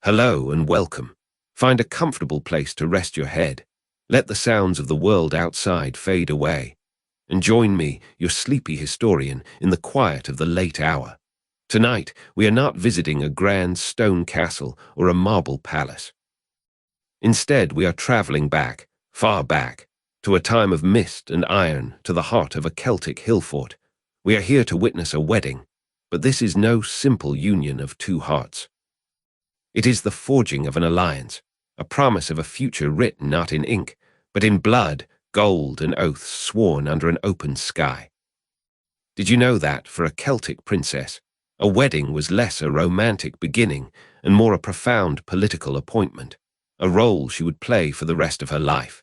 Hello and welcome. Find a comfortable place to rest your head. Let the sounds of the world outside fade away. And join me, your sleepy historian, in the quiet of the late hour. Tonight, we are not visiting a grand stone castle or a marble palace. Instead, we are traveling back, far back, to a time of mist and iron, to the heart of a Celtic hillfort. We are here to witness a wedding, but this is no simple union of two hearts. It is the forging of an alliance, a promise of a future written not in ink, but in blood, gold, and oaths sworn under an open sky. Did you know that, for a Celtic princess, a wedding was less a romantic beginning and more a profound political appointment, a role she would play for the rest of her life?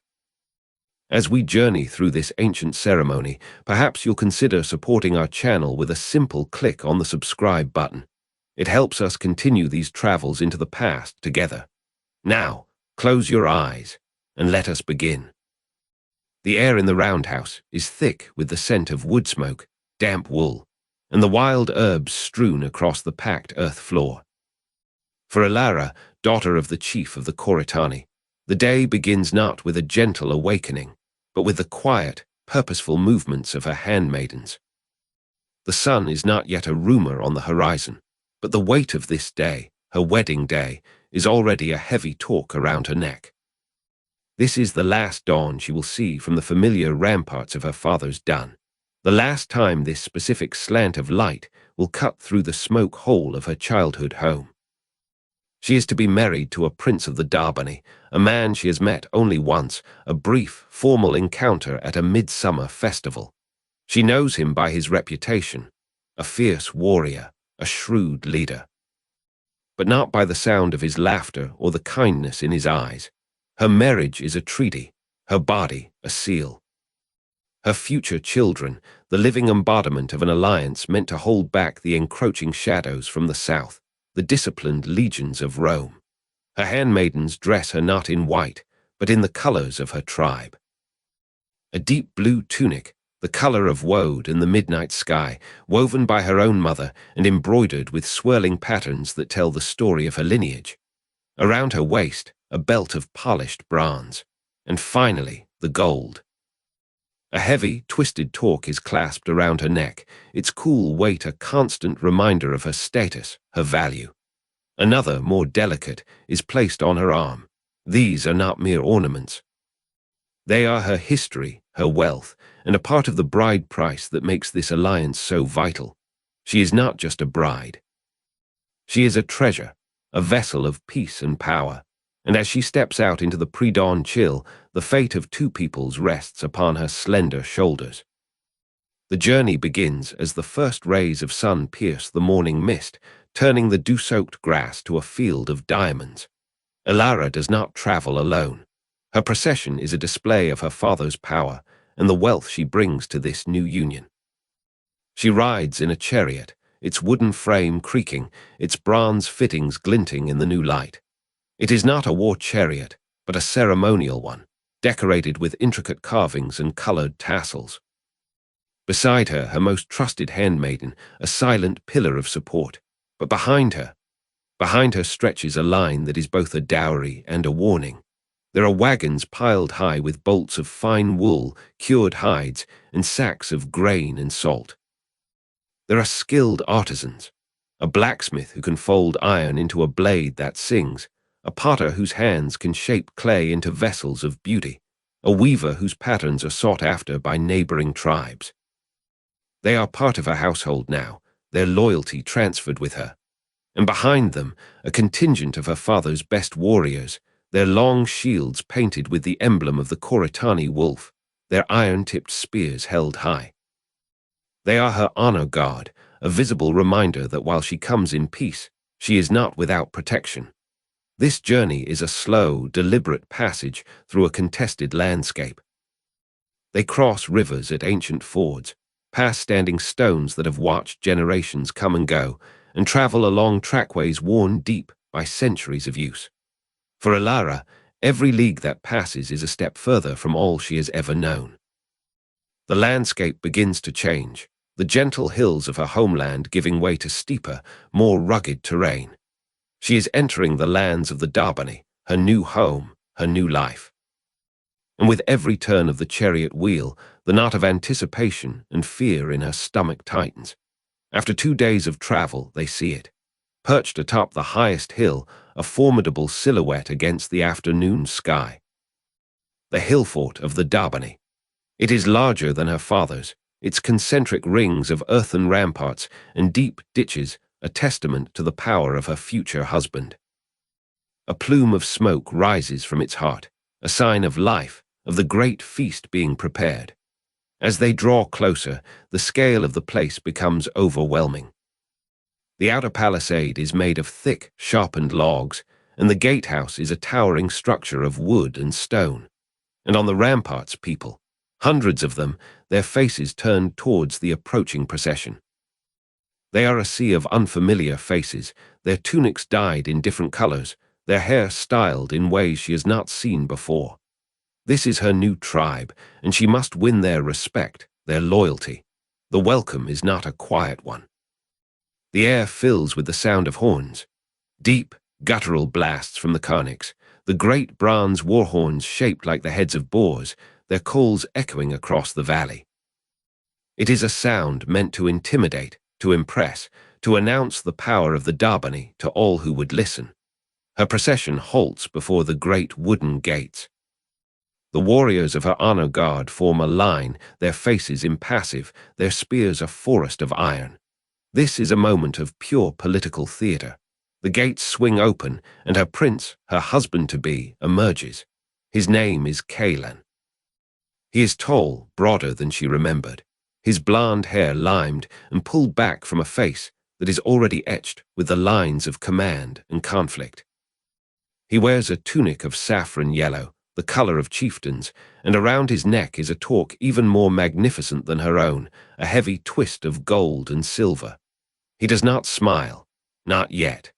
As we journey through this ancient ceremony, perhaps you'll consider supporting our channel with a simple click on the subscribe button. It helps us continue these travels into the past together. Now, close your eyes and let us begin. The air in the roundhouse is thick with the scent of wood smoke, damp wool, and the wild herbs strewn across the packed earth floor. For Alara, daughter of the chief of the Coritani, the day begins not with a gentle awakening, but with the quiet, purposeful movements of her handmaidens. The sun is not yet a rumor on the horizon, but the weight of this day, her wedding day, is already a heavy torc around her neck. This is the last dawn she will see from the familiar ramparts of her father's dun, the last time this specific slant of light will cut through the smoke hole of her childhood home. She is to be married to a prince of the Darbany, a man she has met only once, a brief, formal encounter at a midsummer festival. She knows him by his reputation, a fierce warrior, a shrewd leader. But not by the sound of his laughter or the kindness in his eyes. Her marriage is a treaty, her body a seal. Her future children, the living embodiment of an alliance meant to hold back the encroaching shadows from the south, the disciplined legions of Rome. Her handmaidens dress her not in white, but in the colors of her tribe. A deep blue tunic, the color of woad in the midnight sky, woven by her own mother and embroidered with swirling patterns that tell the story of her lineage. Around her waist, a belt of polished bronze. And finally, the gold. A heavy, twisted torc is clasped around her neck, its cool weight a constant reminder of her status, her value. Another, more delicate, is placed on her arm. These are not mere ornaments. They are her history, her wealth, and a part of the bride price that makes this alliance so vital. She is not just a bride. She is a treasure, a vessel of peace and power, and as she steps out into the pre-dawn chill, the fate of two peoples rests upon her slender shoulders. The journey begins as the first rays of sun pierce the morning mist, turning the dew-soaked grass to a field of diamonds. Alara does not travel alone. Her procession is a display of her father's power and the wealth she brings to this new union. She rides in a chariot, its wooden frame creaking, its bronze fittings glinting in the new light. It is not a war chariot, but a ceremonial one, decorated with intricate carvings and colored tassels. Beside her, her most trusted handmaiden, a silent pillar of support, but behind her stretches a line that is both a dowry and a warning. There are wagons piled high with bolts of fine wool, cured hides, and sacks of grain and salt. There are skilled artisans, a blacksmith who can fold iron into a blade that sings, a potter whose hands can shape clay into vessels of beauty, a weaver whose patterns are sought after by neighboring tribes. They are part of her household now, their loyalty transferred with her. And behind them, a contingent of her father's best warriors, their long shields painted with the emblem of the Coritani wolf, their iron-tipped spears held high. They are her honor guard, a visible reminder that while she comes in peace, she is not without protection. This journey is a slow, deliberate passage through a contested landscape. They cross rivers at ancient fords, pass standing stones that have watched generations come and go, and travel along trackways worn deep by centuries of use. For Alara, every league that passes is a step further from all she has ever known. The landscape begins to change, the gentle hills of her homeland giving way to steeper, more rugged terrain. She is entering the lands of the Darbani, her new home, her new life. And with every turn of the chariot wheel, the knot of anticipation and fear in her stomach tightens. After 2 days of travel, they see it. Perched atop the highest hill, a formidable silhouette against the afternoon sky. The hillfort of the Darbani. It is larger than her father's, its concentric rings of earthen ramparts and deep ditches a testament to the power of her future husband. A plume of smoke rises from its heart, a sign of life, of the great feast being prepared. As they draw closer, the scale of the place becomes overwhelming. The outer palisade is made of thick, sharpened logs, and the gatehouse is a towering structure of wood and stone. And on the ramparts, people, hundreds of them, their faces turned towards the approaching procession. They are a sea of unfamiliar faces, their tunics dyed in different colors, their hair styled in ways she has not seen before. This is her new tribe, and she must win their respect, their loyalty. The welcome is not a quiet one. The air fills with the sound of horns. Deep, guttural blasts from the carnix, the great bronze war horns shaped like the heads of boars, their calls echoing across the valley. It is a sound meant to intimidate, to impress, to announce the power of the Darbani to all who would listen. Her procession halts before the great wooden gates. The warriors of her honor guard form a line, their faces impassive, their spears a forest of iron. This is a moment of pure political theater. The gates swing open, and her prince, her husband-to-be, emerges. His name is Kaylan. He is tall, broader than she remembered, his blonde hair limed and pulled back from a face that is already etched with the lines of command and conflict. He wears a tunic of saffron yellow, the color of chieftains, and around his neck is a torc even more magnificent than her own, a heavy twist of gold and silver. He does not smile, not yet.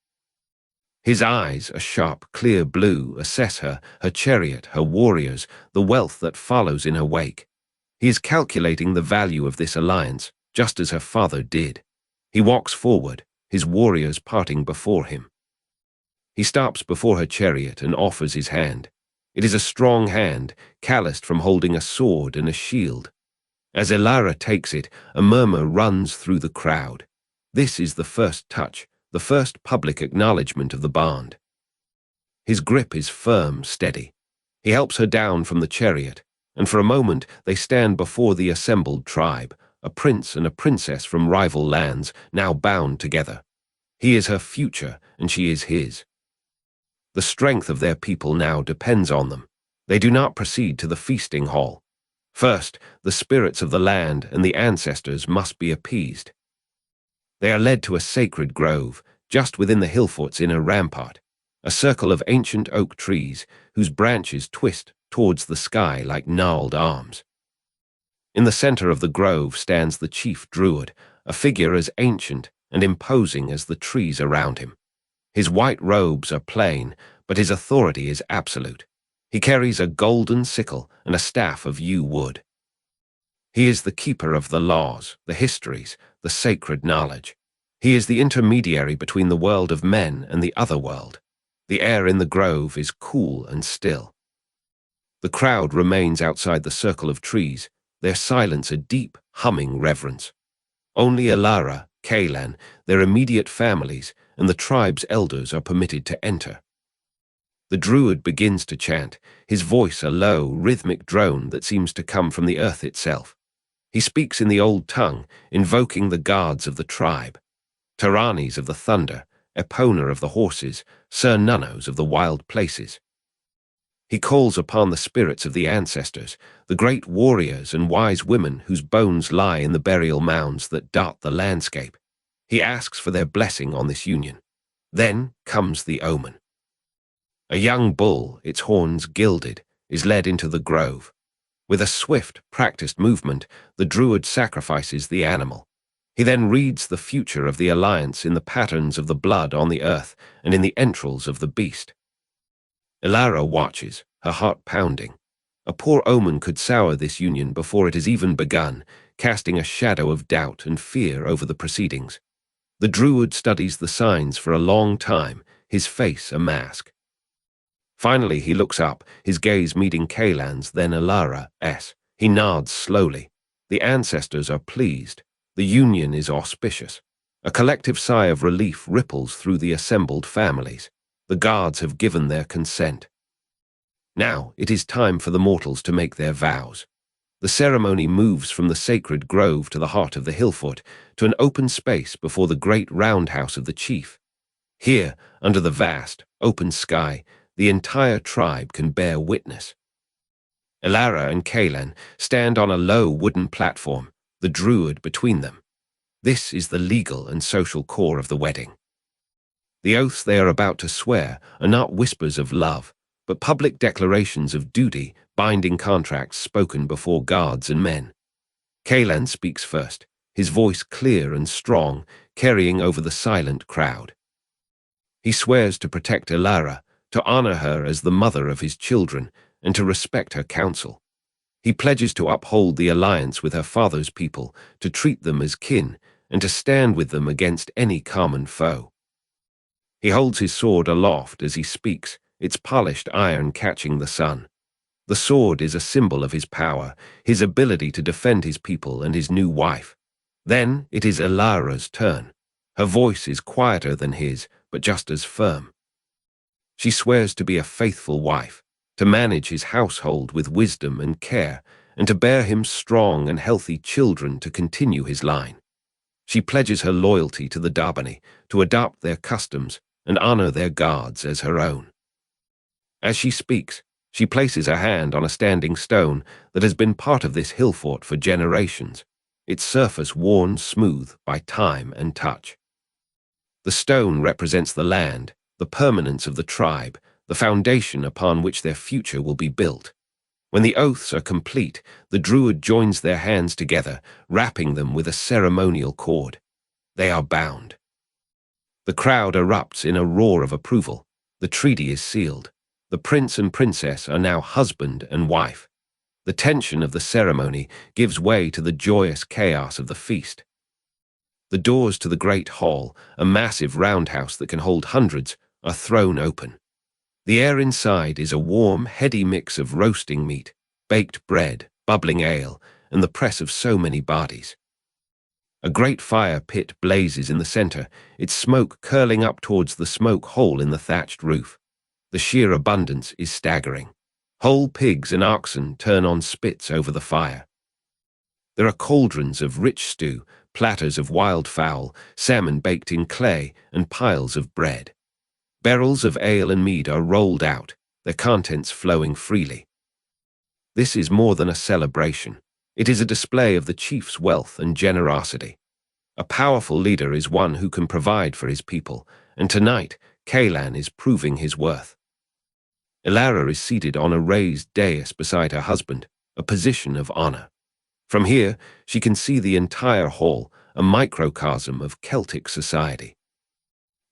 His eyes, a sharp, clear blue, assess her, her chariot, her warriors, the wealth that follows in her wake. He is calculating the value of this alliance, just as her father did. He walks forward, his warriors parting before him. He stops before her chariot and offers his hand. It is a strong hand, calloused from holding a sword and a shield. As Elara takes it, a murmur runs through the crowd. This is the first touch, the first public acknowledgement of the bond. His grip is firm, steady. He helps her down from the chariot, and for a moment they stand before the assembled tribe, a prince and a princess from rival lands, now bound together. He is her future, and she is his. The strength of their people now depends on them. They do not proceed to the feasting hall. First, the spirits of the land and the ancestors must be appeased. They are led to a sacred grove, just within the hillfort's inner rampart, a circle of ancient oak trees whose branches twist towards the sky like gnarled arms. In the center of the grove stands the chief druid, a figure as ancient and imposing as the trees around him. His white robes are plain, but his authority is absolute. He carries a golden sickle and a staff of yew wood. He is the keeper of the laws, the histories, the sacred knowledge. He is the intermediary between the world of men and the other world. The air in the grove is cool and still. The crowd remains outside the circle of trees, their silence a deep, humming reverence. Only Elara, Kaylan, their immediate families, and the tribe's elders are permitted to enter. The druid begins to chant, his voice a low, rhythmic drone that seems to come from the earth itself. He speaks in the old tongue, invoking the gods of the tribe, Tyrannes of the thunder, Epona of the horses, Sir Nunnos of the wild places. He calls upon the spirits of the ancestors, the great warriors and wise women whose bones lie in the burial mounds that dot the landscape. He asks for their blessing on this union. Then comes the omen. A young bull, its horns gilded, is led into the grove. With a swift, practiced movement, the druid sacrifices the animal. He then reads the future of the alliance in the patterns of the blood on the earth and in the entrails of the beast. Elara watches, her heart pounding. A poor omen could sour this union before it has even begun, casting a shadow of doubt and fear over the proceedings. The druid studies the signs for a long time, his face a mask. Finally, he looks up, his gaze meeting Kaelan's, then Alara's. He nods slowly. The ancestors are pleased. The union is auspicious. A collective sigh of relief ripples through the assembled families. The guards have given their consent. Now it is time for the mortals to make their vows. The ceremony moves from the sacred grove to the heart of the hillfort, to an open space before the great roundhouse of the chief. Here, under the vast, open sky, the entire tribe can bear witness. Elara and Kaelan stand on a low wooden platform, the druid between them. This is the legal and social core of the wedding. The oaths they are about to swear are not whispers of love, but public declarations of duty, binding contracts spoken before guards and men. Kaelan speaks first, his voice clear and strong, carrying over the silent crowd. He swears to protect Elara, to honor her as the mother of his children, and to respect her counsel. He pledges to uphold the alliance with her father's people, to treat them as kin, and to stand with them against any common foe. He holds his sword aloft as he speaks, its polished iron catching the sun. The sword is a symbol of his power, his ability to defend his people and his new wife. Then it is Elara's turn. Her voice is quieter than his, but just as firm. She swears to be a faithful wife, to manage his household with wisdom and care, and to bear him strong and healthy children to continue his line. She pledges her loyalty to the Darbani, to adopt their customs and honor their gods as her own. As she speaks, she places her hand on a standing stone that has been part of this hill fort for generations, its surface worn smooth by time and touch. The stone represents the land, the permanence of the tribe, the foundation upon which their future will be built. When the oaths are complete, the druid joins their hands together, wrapping them with a ceremonial cord. They are bound. The crowd erupts in a roar of approval. The treaty is sealed. The prince and princess are now husband and wife. The tension of the ceremony gives way to the joyous chaos of the feast. The doors to the great hall, a massive roundhouse that can hold hundreds, are thrown open. The air inside is a warm, heady mix of roasting meat, baked bread, bubbling ale, and the press of so many bodies. A great fire pit blazes in the center, its smoke curling up towards the smoke hole in the thatched roof. The sheer abundance is staggering. Whole pigs and oxen turn on spits over the fire. There are cauldrons of rich stew, platters of wild fowl, salmon baked in clay, and piles of bread. Barrels of ale and mead are rolled out, their contents flowing freely. This is more than a celebration. It is a display of the chief's wealth and generosity. A powerful leader is one who can provide for his people, and tonight, Kaelan is proving his worth. Elara is seated on a raised dais beside her husband, a position of honor. From here, she can see the entire hall, a microcosm of Celtic society.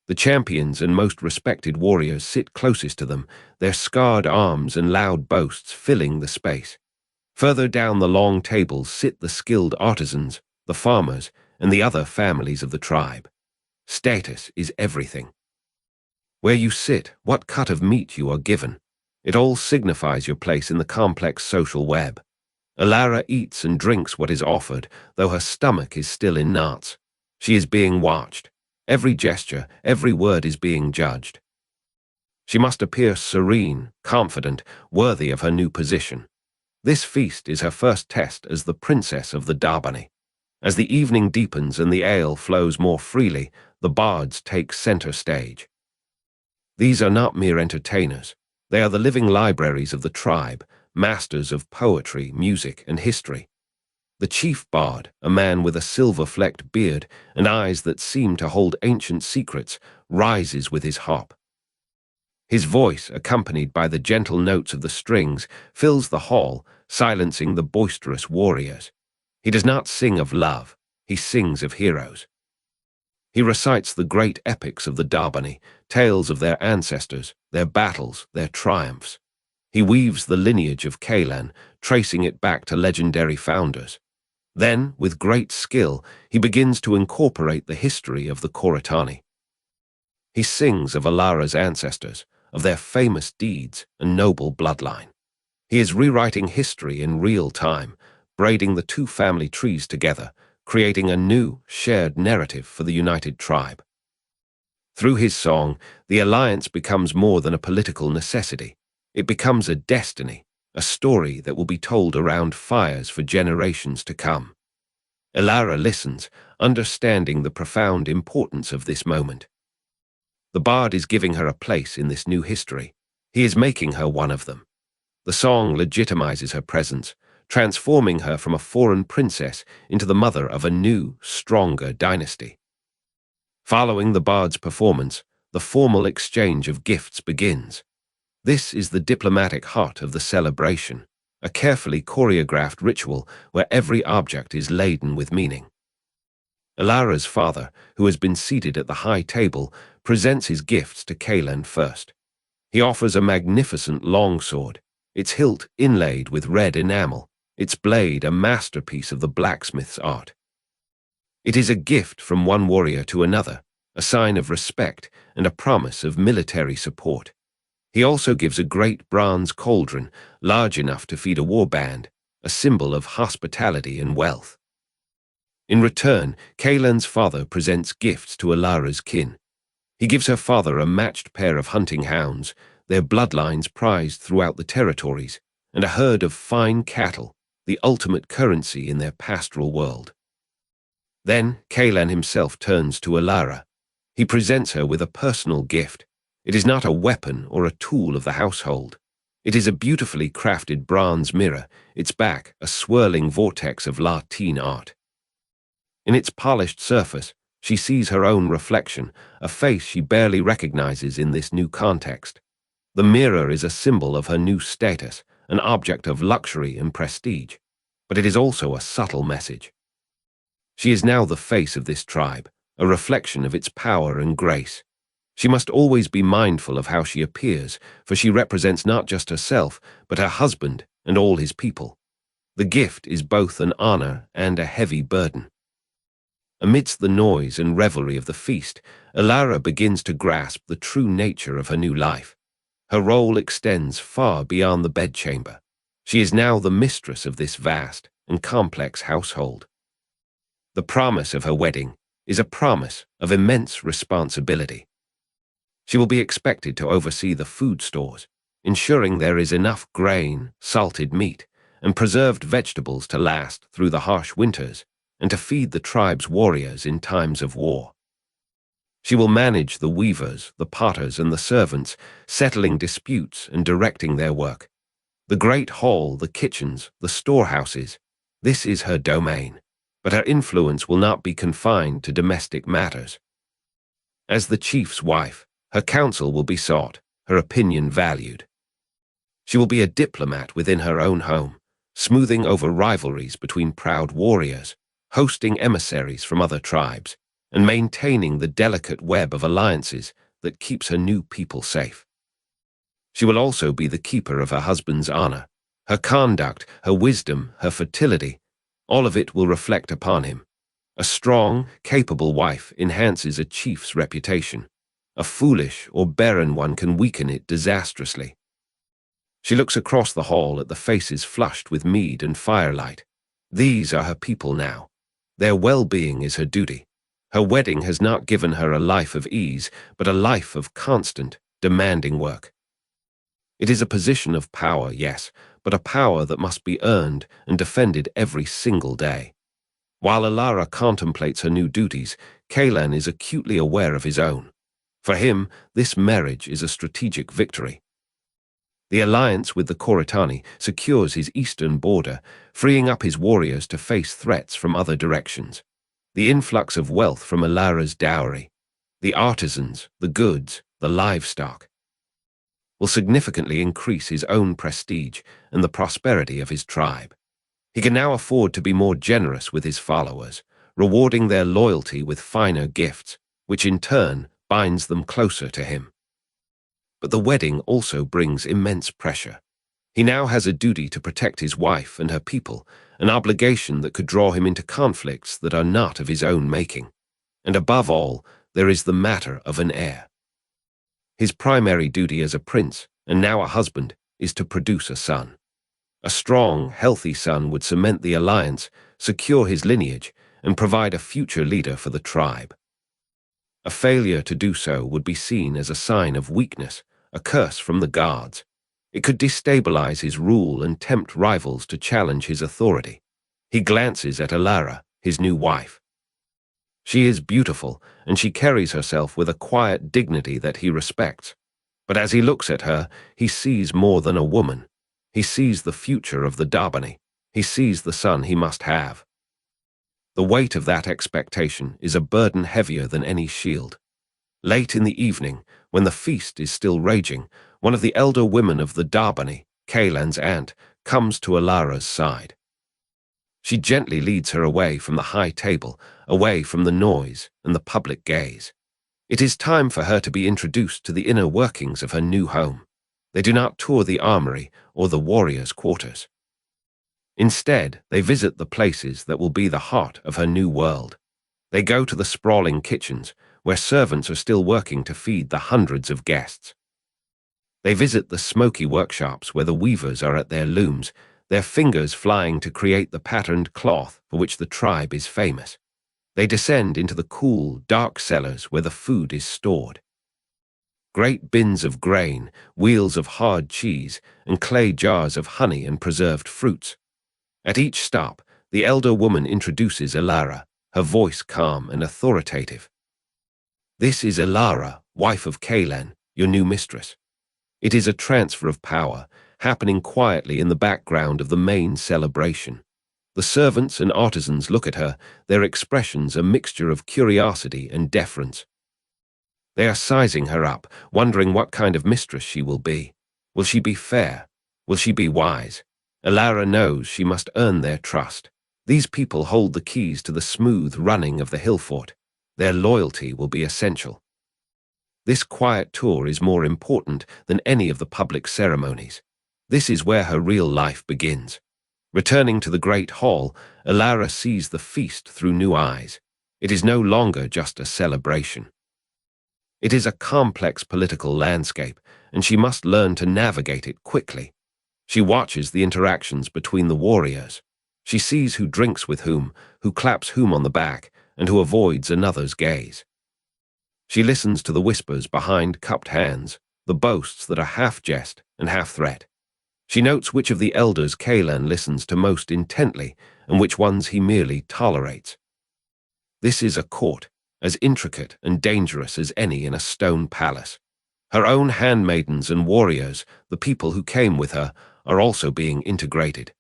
The champions and most respected warriors sit closest to them, their scarred arms and loud boasts filling the space. Further down the long tables sit the skilled artisans, the farmers, and the other families of the tribe. Status is everything. Where you sit, what cut of meat you are given, it all signifies your place in the complex social web. Elara eats and drinks what is offered, though her stomach is still in knots. She is being watched. Every gesture, every word is being judged. She must appear serene, confident, worthy of her new position. This feast is her first test as the princess of the Darbani. As the evening deepens and the ale flows more freely, the bards take center stage. These are not mere entertainers. They are the living libraries of the tribe, masters of poetry, music, and history. The chief bard, a man with a silver-flecked beard and eyes that seem to hold ancient secrets, rises with his hop. His voice, accompanied by the gentle notes of the strings, fills the hall, silencing the boisterous warriors. He does not sing of love, he sings of heroes. He recites the great epics of the Darbani, tales of their ancestors, their battles, their triumphs. He weaves the lineage of Kaelan, tracing it back to legendary founders. Then, with great skill, he begins to incorporate the history of the Koratani. He sings of Alara's ancestors, of their famous deeds and noble bloodline. He is rewriting history in real time, braiding the two family trees together, creating a new, shared narrative for the united tribe. Through his song, the alliance becomes more than a political necessity. It becomes a destiny, a story that will be told around fires for generations to come. Alara listens, understanding the profound importance of this moment. The bard is giving her a place in this new history. He is making her one of them. The song legitimizes her presence, transforming her from a foreign princess into the mother of a new, stronger dynasty. Following the bard's performance, the formal exchange of gifts begins. This is the diplomatic heart of the celebration, a carefully choreographed ritual where every object is laden with meaning. Alara's father, who has been seated at the high table, presents his gifts to Kaelan first. He offers a magnificent longsword, its hilt inlaid with red enamel, its blade a masterpiece of the blacksmith's art. It is a gift from one warrior to another, a sign of respect and a promise of military support. He also gives a great bronze cauldron, large enough to feed a warband, a symbol of hospitality and wealth. In return, Kaelan's father presents gifts to Alara's kin. He gives her father a matched pair of hunting hounds, their bloodlines prized throughout the territories, and a herd of fine cattle, the ultimate currency in their pastoral world. Then Kaelan himself turns to Alara. He presents her with a personal gift. It is not a weapon or a tool of the household. It is a beautifully crafted bronze mirror, its back a swirling vortex of Latin art. In its polished surface, she sees her own reflection, a face she barely recognizes in this new context. The mirror is a symbol of her new status, an object of luxury and prestige, but it is also a subtle message. She is now the face of this tribe, a reflection of its power and grace. She must always be mindful of how she appears, for she represents not just herself, but her husband and all his people. The gift is both an honor and a heavy burden. Amidst the noise and revelry of the feast, Alara begins to grasp the true nature of her new life. Her role extends far beyond the bedchamber. She is now the mistress of this vast and complex household. The promise of her wedding is a promise of immense responsibility. She will be expected to oversee the food stores, ensuring there is enough grain, salted meat, and preserved vegetables to last through the harsh winters and to feed the tribe's warriors in times of war. She will manage the weavers, the potters, and the servants, settling disputes and directing their work. The great hall, the kitchens, the storehouses, this is her domain, but her influence will not be confined to domestic matters. As the chief's wife, her counsel will be sought, her opinion valued. She will be a diplomat within her own home, smoothing over rivalries between proud warriors, hosting emissaries from other tribes, and maintaining the delicate web of alliances that keeps her new people safe. She will also be the keeper of her husband's honor. Her conduct, her wisdom, her fertility, all of it will reflect upon him. A strong, capable wife enhances a chief's reputation. A foolish or barren one can weaken it disastrously. She looks across the hall at the faces flushed with mead and firelight. These are her people now. Their well-being is her duty. Her wedding has not given her a life of ease, but a life of constant, demanding work. It is a position of power, yes, but a power that must be earned and defended every single day. While Alara contemplates her new duties, Kaelan is acutely aware of his own. For him, this marriage is a strategic victory. The alliance with the Koritani secures his eastern border, freeing up his warriors to face threats from other directions. The influx of wealth from Alara's dowry, the artisans, the goods, the livestock, will significantly increase his own prestige and the prosperity of his tribe. He can now afford to be more generous with his followers, rewarding their loyalty with finer gifts, which in turn binds them closer to him. But the wedding also brings immense pressure. He now has a duty to protect his wife and her people, an obligation that could draw him into conflicts that are not of his own making. And above all, there is the matter of an heir. His primary duty as a prince, and now a husband, is to produce a son. A strong, healthy son would cement the alliance, secure his lineage, and provide a future leader for the tribe. A failure to do so would be seen as a sign of weakness, a curse from the gods. It could destabilize his rule and tempt rivals to challenge his authority. He glances at Alara, his new wife. She is beautiful, and she carries herself with a quiet dignity that he respects. But as he looks at her, he sees more than a woman. He sees the future of the Darbani. He sees the son he must have. The weight of that expectation is a burden heavier than any shield. Late in the evening, when the feast is still raging, one of the elder women of the Darbani, Kaelan's aunt, comes to Alara's side. She gently leads her away from the high table, away from the noise and the public gaze. It is time for her to be introduced to the inner workings of her new home. They do not tour the armory or the warriors' quarters. Instead, they visit the places that will be the heart of her new world. They go to the sprawling kitchens, where servants are still working to feed the hundreds of guests. They visit the smoky workshops where the weavers are at their looms, their fingers flying to create the patterned cloth for which the tribe is famous. They descend into the cool, dark cellars where the food is stored. Great bins of grain, wheels of hard cheese, and clay jars of honey and preserved fruits. At each stop, the elder woman introduces Alara, her voice calm and authoritative. "This is Alara, wife of Kaelan, your new mistress." It is a transfer of power, happening quietly in the background of the main celebration. The servants and artisans look at her, their expressions a mixture of curiosity and deference. They are sizing her up, wondering what kind of mistress she will be. Will she be fair? Will she be wise? Alara knows she must earn their trust. These people hold the keys to the smooth running of the hillfort. Their loyalty will be essential. This quiet tour is more important than any of the public ceremonies. This is where her real life begins. Returning to the great hall, Alara sees the feast through new eyes. It is no longer just a celebration. It is a complex political landscape, and she must learn to navigate it quickly. She watches the interactions between the warriors. She sees who drinks with whom, who claps whom on the back, and who avoids another's gaze. She listens to the whispers behind cupped hands, the boasts that are half jest and half threat. She notes which of the elders Kaelan listens to most intently and which ones he merely tolerates. This is a court, as intricate and dangerous as any in a stone palace. Her own handmaidens and warriors, the people who came with her, are also being integrated.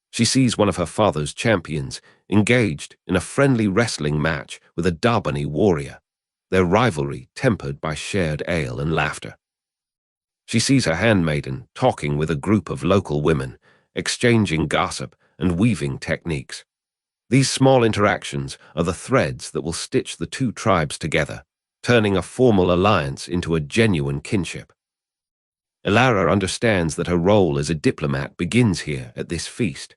She sees one of her father's champions engaged in a friendly wrestling match with a Darbani warrior, their rivalry tempered by shared ale and laughter. She sees her handmaiden talking with a group of local women, exchanging gossip and weaving techniques. These small interactions are the threads that will stitch the two tribes together, turning a formal alliance into a genuine kinship. Alara understands that her role as a diplomat begins here at this feast.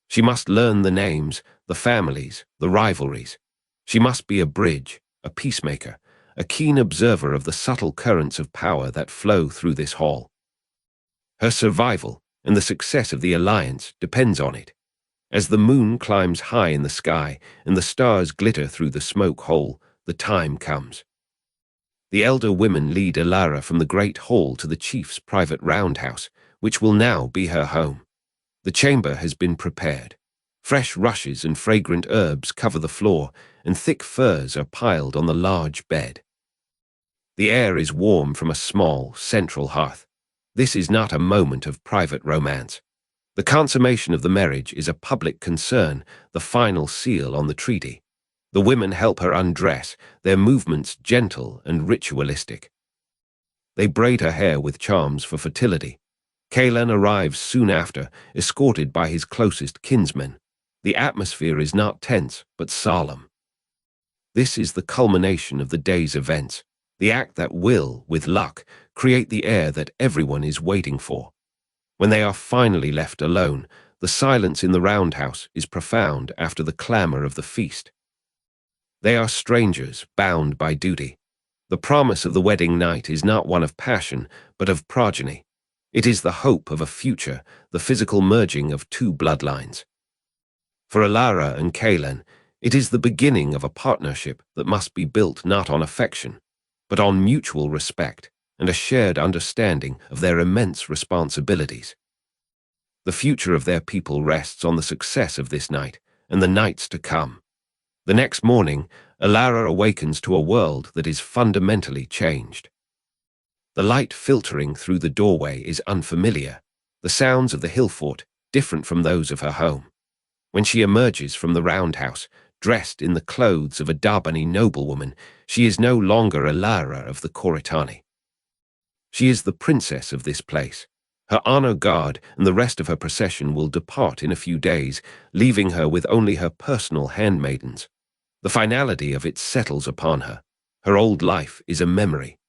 She must learn the names, the families, the rivalries. She must be a bridge, a peacemaker, a keen observer of the subtle currents of power that flow through this hall. Her survival and the success of the alliance depends on it. As the moon climbs high in the sky and the stars glitter through the smoke hole, the time comes. The elder women lead Alara from the great hall to the chief's private roundhouse, which will now be her home. The chamber has been prepared. Fresh rushes and fragrant herbs cover the floor, and thick furs are piled on the large bed. The air is warm from a small, central hearth. This is not a moment of private romance. The consummation of the marriage is a public concern, the final seal on the treaty. The women help her undress, their movements gentle and ritualistic. They braid her hair with charms for fertility. Kaelan arrives soon after, escorted by his closest kinsmen. The atmosphere is not tense, but solemn. This is the culmination of the day's events, the act that will, with luck, create the heir that everyone is waiting for. When they are finally left alone, the silence in the roundhouse is profound after the clamor of the feast. They are strangers, bound by duty. The promise of the wedding night is not one of passion, but of progeny. It is the hope of a future, the physical merging of two bloodlines. For Alara and Kaelan, it is the beginning of a partnership that must be built not on affection, but on mutual respect and a shared understanding of their immense responsibilities. The future of their people rests on the success of this night and the nights to come. The next morning, Alara awakens to a world that is fundamentally changed. The light filtering through the doorway is unfamiliar, the sounds of the hillfort different from those of her home. When she emerges from the roundhouse, dressed in the clothes of a Darbani noblewoman, she is no longer Alara of the Coritani. She is the princess of this place. Her honor guard and the rest of her procession will depart in a few days, leaving her with only her personal handmaidens. The finality of it settles upon her. Her old life is a memory.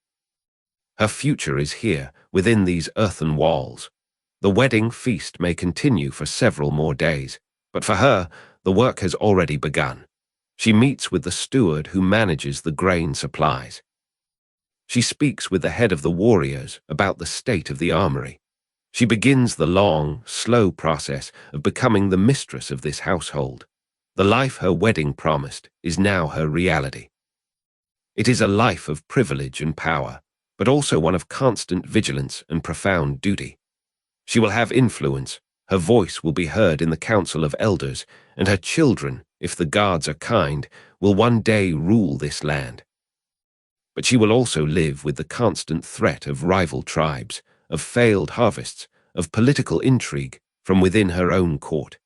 Her future is here, within these earthen walls. The wedding feast may continue for several more days, but for her, the work has already begun. She meets with the steward who manages the grain supplies. She speaks with the head of the warriors about the state of the armory. She begins the long, slow process of becoming the mistress of this household. The life her wedding promised is now her reality. It is a life of privilege and power, but also one of constant vigilance and profound duty. She will have influence, her voice will be heard in the council of elders, and her children, if the gods are kind, will one day rule this land. But she will also live with the constant threat of rival tribes, of failed harvests, of political intrigue from within her own court.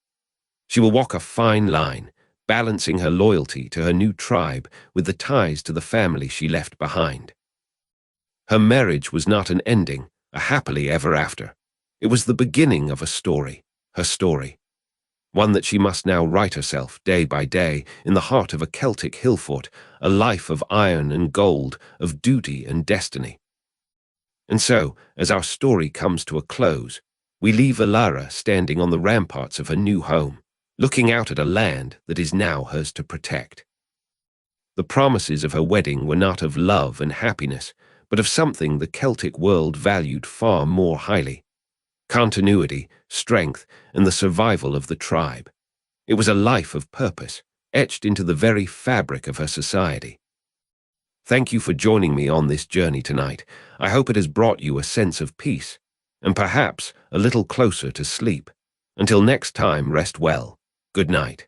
She will walk a fine line, balancing her loyalty to her new tribe with the ties to the family she left behind. Her marriage was not an ending, a happily ever after. It was the beginning of a story, her story, one that she must now write herself day by day in the heart of a Celtic hillfort, a life of iron and gold, of duty and destiny. And so, as our story comes to a close, we leave Alara standing on the ramparts of her new home, looking out at a land that is now hers to protect. The promises of her wedding were not of love and happiness, but of something the Celtic world valued far more highly: continuity, strength, and the survival of the tribe. It was a life of purpose, etched into the very fabric of her society. Thank you for joining me on this journey tonight. I hope it has brought you a sense of peace, and perhaps a little closer to sleep. Until next time, rest well. Good night.